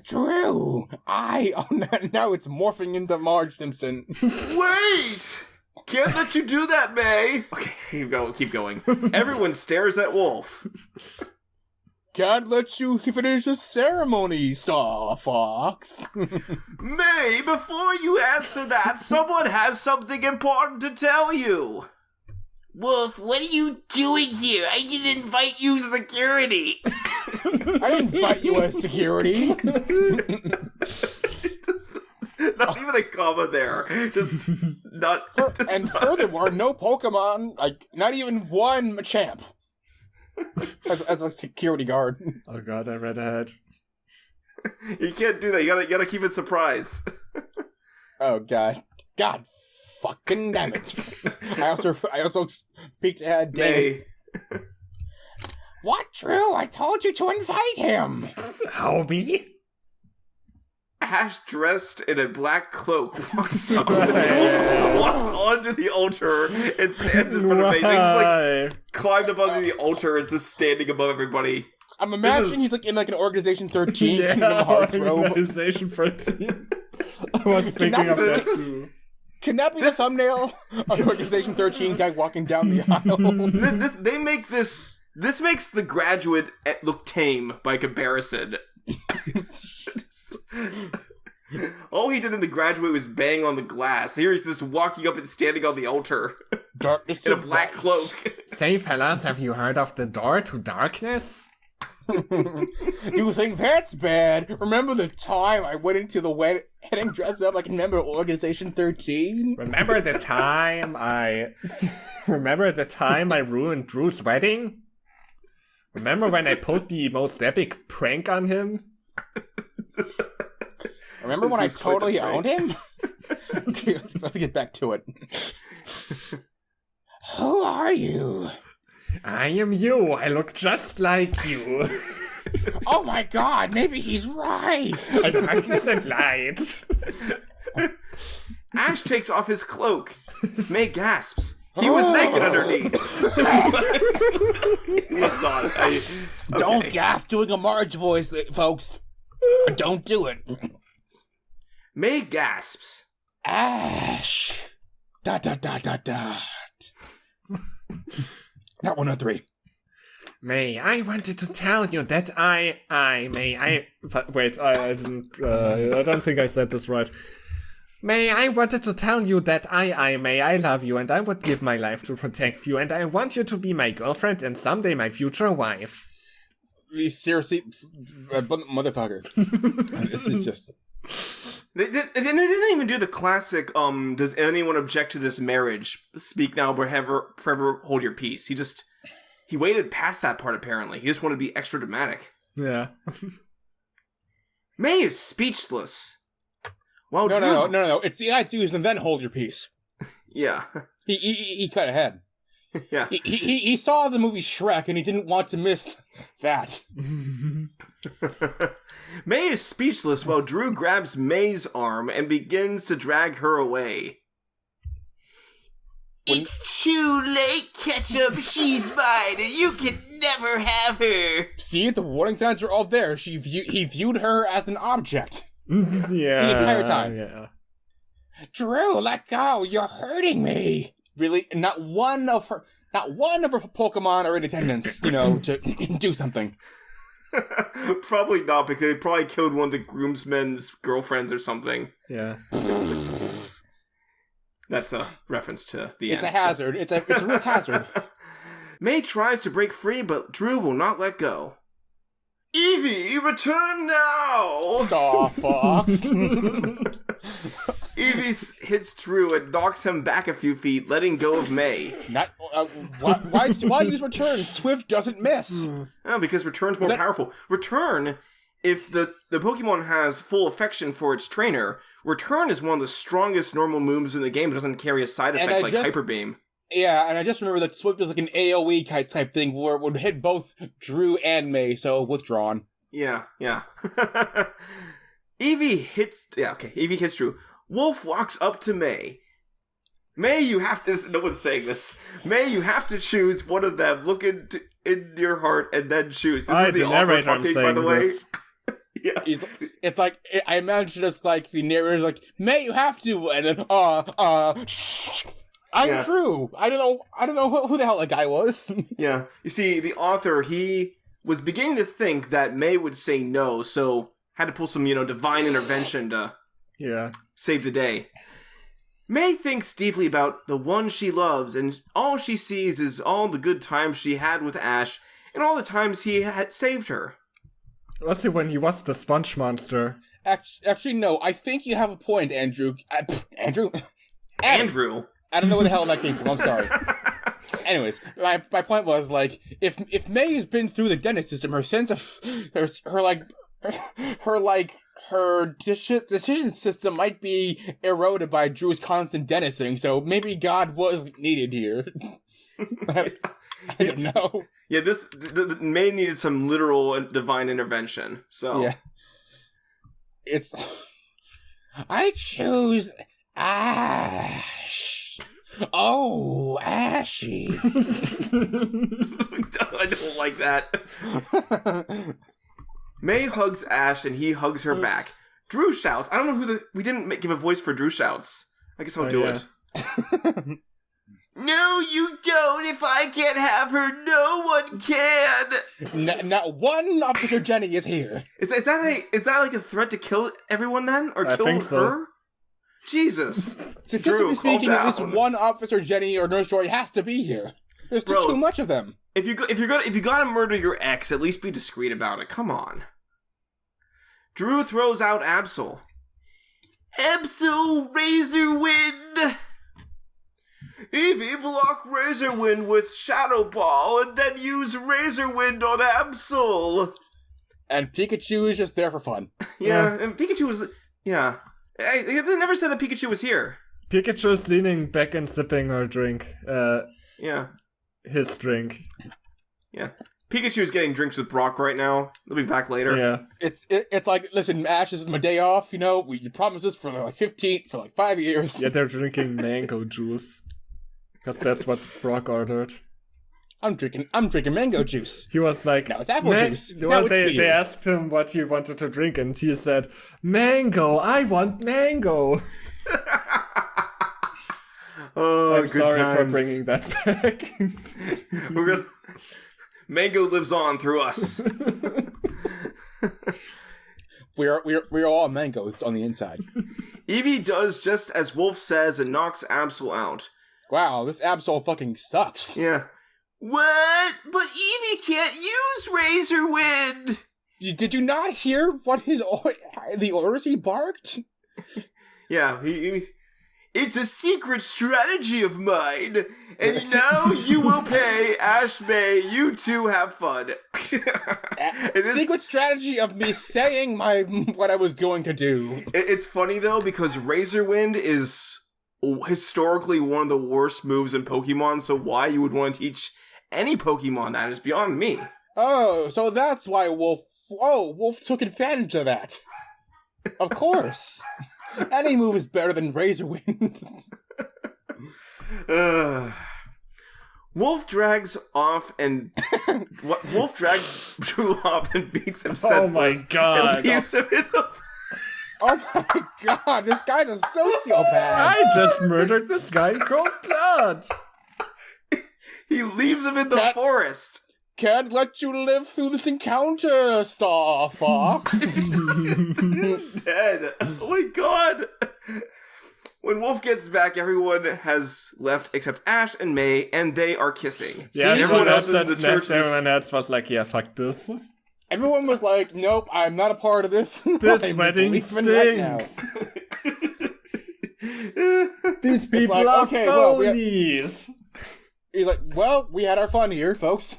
Drew! Now it's morphing into Marge Simpson. Wait! Can't let you do that, May! Okay, keep going. Everyone stares at Wolf. Can't let you finish the ceremony, Star Fox. May, before you answer that, someone has something important to tell you. Wolf, what are you doing here? I didn't invite you as security. I didn't invite you as security. Not even a comma there. Just not. Furthermore, no Pokemon, not even one Machamp. As a security guard. Oh god, I read ahead. You can't do that. You gotta keep it surprise. Oh god. God fucking damn it. I also peeked ahead. May. What, Drew? I told you to invite him. Hobie? Ash, dressed in a black cloak, walks onto the altar and stands in front of me. He's climbed up onto the altar and is just standing above everybody. I'm imagining he's in an Organization 13 yeah, Kingdom Hearts robe. Organization 13. I was thinking of that too. Can that be the thumbnail of the Organization 13 guy walking down the aisle? This makes The Graduate look tame by comparison. All he did in The Graduate was bang on the glass. Here he's just walking up and standing on the altar. Darkness in a black cloak. Say, fellas, have you heard of the door to darkness? You think that's bad? Remember the time I went into the wedding dressed up like a member of Organization 13? Remember the time I ruined Drew's wedding? Remember when I pulled the most epic prank on him? Remember when I totally owned him? Okay, let's get back to it. Who are you? I am you. I look just like you. Oh my god, maybe he's right. Darkness and light. Ash takes off his cloak. May gasps. He was naked underneath. Don't gasp doing a Marge voice, folks. Don't do it. May gasps. Ash. Dot. Not 103. May, I wanted to tell you that I don't think I said this right. May, I wanted to tell you that May, I love you and I would give my life to protect you and I want you to be my girlfriend and someday my future wife. Seriously, motherfucker. This is just... They didn't even do the classic, does anyone object to this marriage? Speak now, but forever hold your peace. He waited past that part, apparently. He just wanted to be extra dramatic. Yeah. May is speechless. Well, No. It's the I-2s and then hold your peace. Yeah. He cut ahead. Yeah. He saw the movie Shrek and he didn't want to miss that. May is speechless while Drew grabs May's arm and begins to drag her away. It's too late, Ketchup. She's mine, and you can never have her. See, the warning signs are all there. He viewed her as an object. Yeah. The entire time. Yeah. Drew, let go. You're hurting me. Really? Not one of her Pokemon are in attendance, to do something. Probably not, because they probably killed one of the groomsmen's girlfriends or something. Yeah. That's a reference to the It's end. a hazard. It's a real hazard. May tries to break free, but Drew will not let go. Eevee, return now! Star Fox. Eevee hits Drew and knocks him back a few feet, letting go of May. Why use return? Swift doesn't miss. Oh, because return's more powerful. Return, if the Pokemon has full affection for its trainer, return is one of the strongest normal moves in the game. It doesn't carry a side effect like Hyper Beam. Yeah, and I just remember that Swift was like an AoE type thing where it would hit both Drew and May, so withdrawn. Yeah. Eevee hits Drew. Wolf walks up to May. May, you have to... No one's saying this. May, you have to choose one of them. Look in your heart and then choose. This is the author talking, by the way. Yeah. It's like, I imagine it's like the narrator's like, May, you have to, and then, shh. I'm Drew. I don't know who the hell that guy was. Yeah. You see, the author, he was beginning to think that May would say no, so had to pull some, divine intervention to save the day. May thinks deeply about the one she loves, and all she sees is all the good times she had with Ash, and all the times he had saved her. Also, when he was the sponge monster. Actually, no. I think you have a point, Andrew. Andrew? I don't know where the hell that came from. I'm sorry. Anyways, my point was, like, if May's been through the dentist system, her sense of her decision system might be eroded by Drew's constant dentisting. So maybe God was needed here. I don't know. Yeah, the May needed some literal and divine intervention. So yeah, I choose Ash. Oh, Ashy. I don't like that. May hugs Ash and he hugs her back. Drew shouts. I don't know we didn't give a voice for Drew shouts. I guess I'll do it. No, you don't. If I can't have her, no one can. Not one Officer Jenny is here. Is that like a threat to kill everyone then, or kill her? So. Jesus. Statistically speaking, at least one Officer Jenny or Nurse Joy has to be here. There's just too much of them. If you gotta murder your ex, at least be discreet about it. Come on. Drew throws out Absol. Absol, Razor Wind. Eevee, block Razor Wind with Shadow Ball, and then use Razor Wind on Absol. And Pikachu is just there for fun. Yeah, and Pikachu was... Yeah. They never said that Pikachu was here. Pikachu is leaning back and sipping her drink. Yeah. His drink. Yeah. Pikachu's getting drinks with Brock right now. They'll be back later. Yeah. It's like, listen, Ash, this is my day off, you promised us for like 5 years. Yeah, they're drinking mango juice. Because that's what Brock ordered. I'm drinking mango juice. He was like... Now it's apple juice. Well, they asked him what he wanted to drink, and he said, mango, I want mango. Oh, I'm good sorry times. for bringing that back. Mango lives on through us. We're all mangoes on the inside. Eevee does just as Wolf says and knocks Absol out. Wow, this Absol fucking sucks. Yeah. What? But Eevee can't use Razor Wind! Did you not hear what the orders he barked? Yeah, it's a secret strategy of mine, and now you will pay. Ash May, you two have fun. Secret strategy of me saying what I was going to do. It's funny though, because Razor Wind is historically one of the worst moves in Pokemon, so why you would want to teach any Pokemon that is beyond me. Oh, so that's why Wolf took advantage of that. Of course. Any move is better than Razor Wind. Wolf drags off and Wolf drags Drew off and beats him senseless. Oh my god! And leaves him in the... Oh my god! This guy's a sociopath. I just murdered this guy in cold blood. He leaves him in the forest. Can't let you live through this encounter, Star Fox. He's dead. Oh my god. When Wolf gets back, everyone has left except Ash and May, and they are kissing. Yeah, everyone else in the church. Everyone else was like, yeah, fuck this. Everyone was like, nope, I'm not a part of this. This wedding stinks. Right These people are phonies. He's like, well, we had our fun here, folks.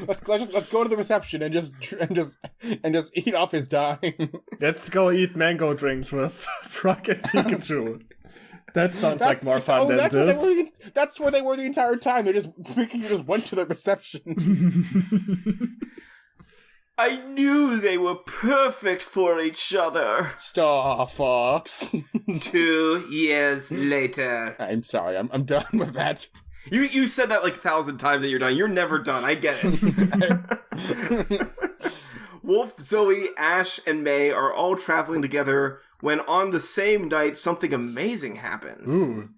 Let's go to the reception and just eat off his dime. Let's go eat mango drinks with Frog and Pikachu. That sounds like more fun than this. That's where they were the entire time. Pikachu just went to the reception. I knew they were perfect for each other. Star Fox. 2 years later. I'm sorry. I'm done with that. You said that like 1,000 times that you're done. You're never done. I get it. Wolf, Zoe, Ash, and May are all traveling together when on the same night something amazing happens. Ooh.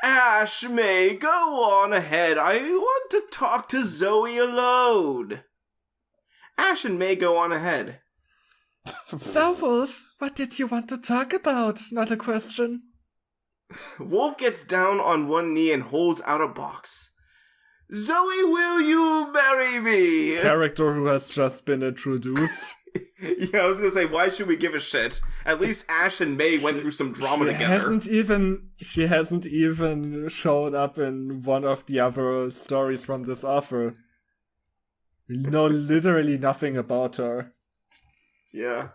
Ash, May, go on ahead. I want to talk to Zoe alone. Ash and May go on ahead. So, Wolf, what did you want to talk about? Not a question. Wolf gets down on one knee and holds out a box. Zoe, will you marry me? Character who has just been introduced. Yeah, I was gonna say, why should we give a shit? At least Ash and May went through some drama together. She hasn't even shown up in one of the other stories from this offer. We know literally nothing about her. Yeah.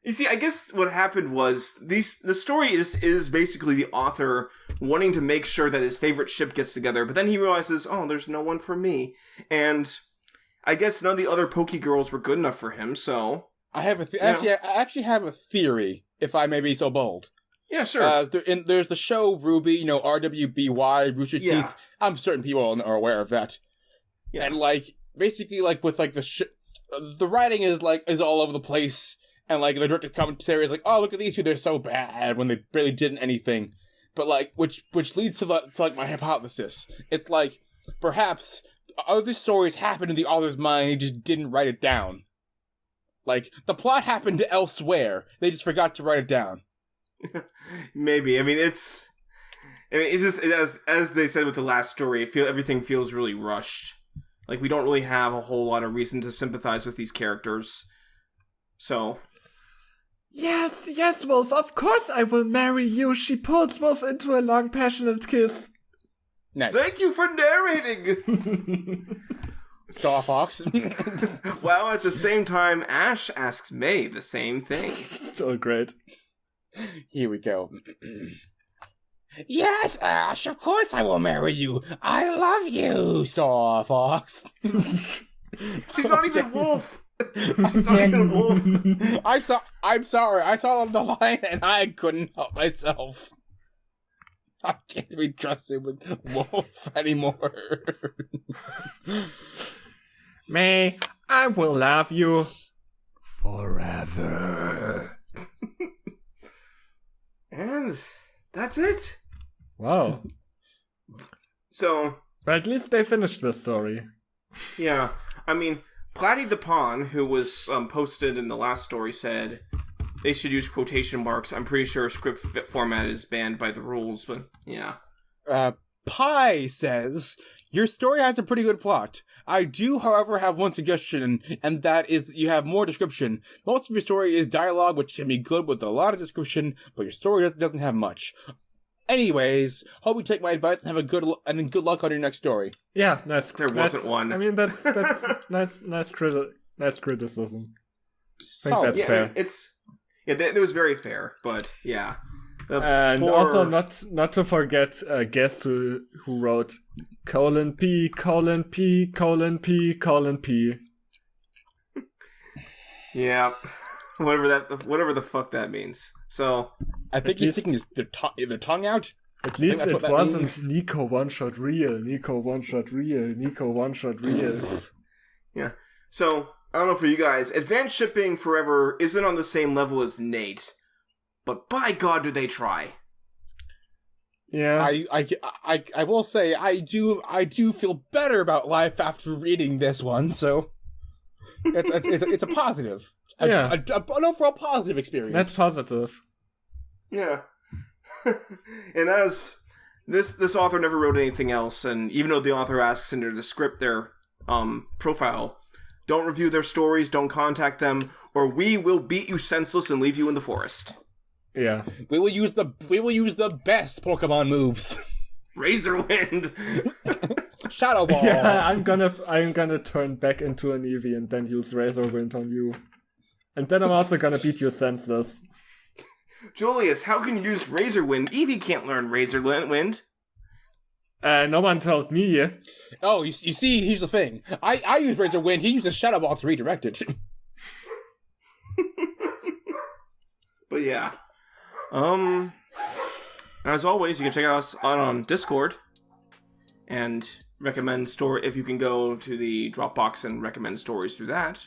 You see, I guess what happened was the story is basically the author wanting to make sure that his favorite ship gets together, but then he realizes, oh, there's no one for me. And I guess none of the other Pokegirls were good enough for him, so... I actually have a theory, if I may be so bold. Yeah, sure. There's the show RWBY, RWBY, Rooster Teeth. I'm certain people are aware of that. Yeah. And, basically, with, the writing is all over the place. And, the director commentary is like, oh, look at these two, they're so bad, when they barely did anything. But, which leads to my hypothesis. It's perhaps other stories happened in the author's mind, he just didn't write it down. The plot happened elsewhere, they just forgot to write it down. Maybe. It's just, as they said with the last story, everything feels really rushed. We don't really have a whole lot of reason to sympathize with these characters. So... Yes, Wolf, of course I will marry you. She pulls Wolf into a long, passionate kiss. Nice. Thank you for narrating! Star Fox. While at the same time, Ash asks May the same thing. Oh, great. Here we go. Yes, Ash, of course I will marry you. I love you, Star Fox. She's not even Wolf. She's not even Wolf. I'm sorry. I saw the line and I couldn't help myself. I can't be trusted with Wolf anymore. May, I will love you forever. And that's it. Wow. So... But at least they finished the story. Yeah. Platy the Pawn, who was posted in the last story, said, they should use quotation marks. I'm pretty sure script format is banned by the rules, but yeah. Pi says, your story has a pretty good plot. I do, however, have one suggestion, and that is that you have more description. Most of your story is dialogue, which can be good with a lot of description, but your story doesn't have much. Anyways, hope you take my advice and have good luck on your next story. Yeah, nice. There wasn't one. I mean, that's nice criticism. I think that's yeah, fair. It was very fair, but yeah. And also not to forget a guest who wrote :P::P::P::P. Yeah, whatever the fuck that means. So I think he's sticking the tongue out. At least it wasn't Nico one shot real. Nico one shot real. Nico one shot real. Yeah. So I don't know for you guys. Advanced Shipping Forever isn't on the same level as Nate, but by God, do they try? Yeah. I will say I do feel better about life after reading this one. So it's a positive. Yeah. An overall positive experience. That's positive. Yeah. And as this author never wrote anything else, and even though the author asks in the script their profile, don't review their stories, don't contact them, or we will beat you senseless and leave you in the forest. Yeah. We will use the best Pokemon moves. Razor Wind. Shadow Ball. Yeah, I'm gonna turn back into an Eevee and then use Razor Wind on you. And then I'm also gonna beat you senseless. Julius, how can you use Razor Wind? Eevee can't learn Razor Wind. No one told me. Oh, you see, here's the thing. I use Razor Wind, he uses Shadow Ball to redirect it. But yeah. As always, you can check us out on Discord and recommend story if you can go to the Dropbox and recommend stories through that.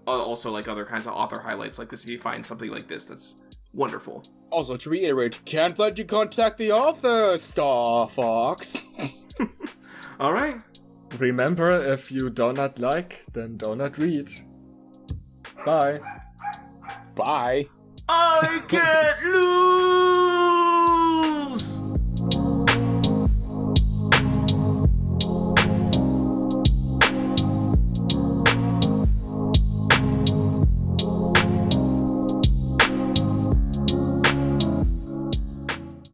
Also, like other kinds of author highlights like this, if you find something like this that's wonderful. Also, to reiterate, can't let you contact the author, Star Fox. Alright. Remember, if you do not like, then do not read. Bye. Bye. I can't lose!